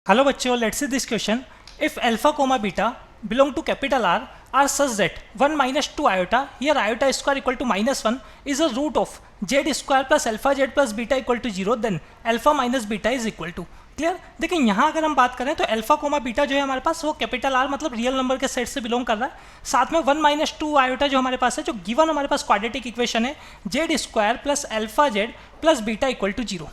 Hello बच्चों, let's see this question. If alpha comma beta belong to capital R are such that 1 minus 2 iota, here iota square equal to minus 1 is a root of z square plus alpha z plus beta equal to 0, then alpha minus beta is equal to. Clear. देखिए यहाँ अगर हम बात करें तो alpha comma beta जो है हमारे पास वो कैपिटल आर मतलब रियल नंबर के सेट से बिलोंग कर रहा है. साथ में 1 माइनस 2 आयोटा जो हमारे पास है, जो गिवन हमारे पास क्वाड्रेटिक इक्वेशन है Z square plus alpha Z plus beta equal to 0.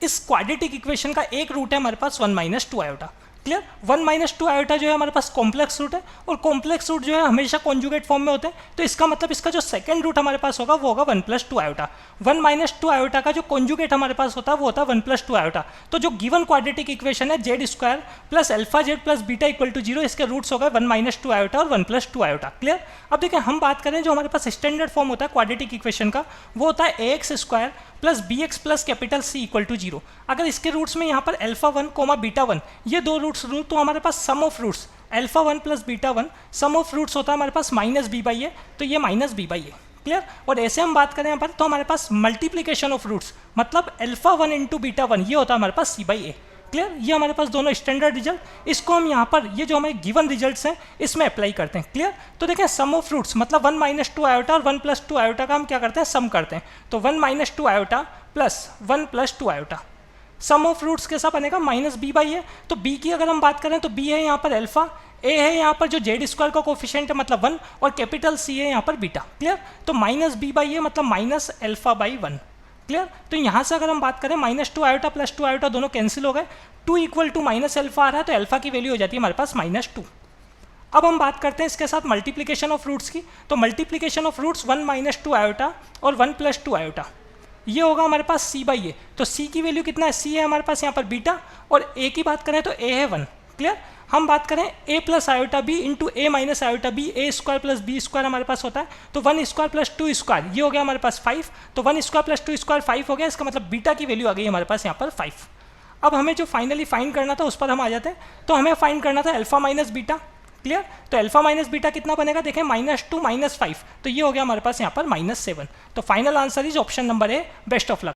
इस क्वाड्रेटिक इक्वेशन का एक रूट है हमारे पास 1 minus 2 iota. Clear. 1 minus 2 iota जो है हमारे पास कॉम्प्लेक्स रूट है और कॉम्प्लेक्स रूट जो है हमेशा कॉन्जुगेट फॉर्म में होते हैं. तो इसका मतलब इसका जो सेकंड रूट हमारे पास होगा वो होगा 1 प्लस 2 आयोटा. 1 माइनस 2 आयोटा का जो कॉन्जुगेट हमारे पास होता है वो होता है 1 प्लस 2 आयोटा. तो जो गिवन क्वाड्रेटिक इक्वेशन है Z square plus alpha Z plus beta equal to 0, इसके रूट्स होगा 1 माइनस 2 आयोटा और 1 प्लस 2 आयोटा. क्लियर. अब देखिए हम बात करें जो हमारे पास स्टैंडर्ड फॉर्म होता है क्वाड्रेटिक इक्वेशन का वो होता है ax square plus B X plus capital C equal to 0. अगर इसके रूट्स में यहाँ पर अल्फा 1 कोमा बीटा 1 ये दो रूट्स रूट तो हमारे पास sum of roots alpha 1 plus beta 1 sum of roots होता है हमारे पास माइनस बी बाई ए, तो ये minus B by A. Clear. और ऐसे हम बात करें यहाँ पर तो हमारे पास मल्टीप्लीकेशन ऑफ रूट्स मतलब अल्फा 1 इंटू बीटा 1 ये होता है हमारे पास सी बाई ए. क्लियर. ये हमारे पास दोनों स्टैंडर्ड रिजल्ट, इसको हम यहाँ पर ये जो हमारे गिवन रिजल्ट्स हैं इसमें अप्लाई करते हैं. क्लियर. तो देखें सम ऑफ रूट्स मतलब 1 माइनस 2 आयोटा और 1 प्लस 2 आयोटा का हम क्या करते हैं सम करते हैं. तो 1 minus 2 iota plus 1 plus 2 iota sum of roots कैसा बनेगा माइनस बी बाई ए. तो बी की अगर हम बात करें तो बी है यहाँ पर अल्फा, ए है यहाँ पर जो जेड स्क्वायर का कोफिशिएंट है मतलब 1 और कैपिटल सी है यहाँ पर बीटा. क्लियर. तो माइनस बी बाई ए मतलब माइनस अल्फा बाई 1. क्लियर. तो यहाँ से अगर हम बात करें माइनस 2 आयोटा प्लस 2 आयोटा दोनों कैंसिल हो गए, 2 इक्वल टू माइनस अल्फा आ रहा है तो अल्फा की वैल्यू हो जाती है हमारे पास माइनस 2. अब हम बात करते हैं इसके साथ मल्टीप्लीकेशन ऑफ रूट्स की. तो multiplication of roots 1 minus 2 iota और 1 प्लस 2 आयोटा ये होगा हमारे पास सी बाई ए. तो सी की वैल्यू कितना है, सी है हमारे पास यहाँ पर बीटा और ए की बात करें तो ए है 1. क्लियर. हम बात करें ए प्लस आयोटा बी इंटू ए माइनस आयोटा बी, ए स्क्वायर प्लस बी स्क्वायर हमारे पास होता है. तो 1 स्क्वायर प्लस 2 स्क्वायर ये हो गया हमारे पास 5. तो 1 स्क्वायर प्लस 2 स्क्वायर 5 हो गया, इसका मतलब बीटा की वैल्यू आ गई हमारे पास यहाँ पर 5. अब हमें जो फाइनली फाइंड करना था उस पर हम आ जाते हैं. तो हमें फाइंड करना था अल्फा माइनस बीटा. क्लियर. तो अल्फा माइनस बीटा कितना बनेगा, देखें माइनस 2 माइनस 5 तो ये हो गया हमारे पास यहाँ पर माइनस 7. तो final answer is option number A. Best of luck.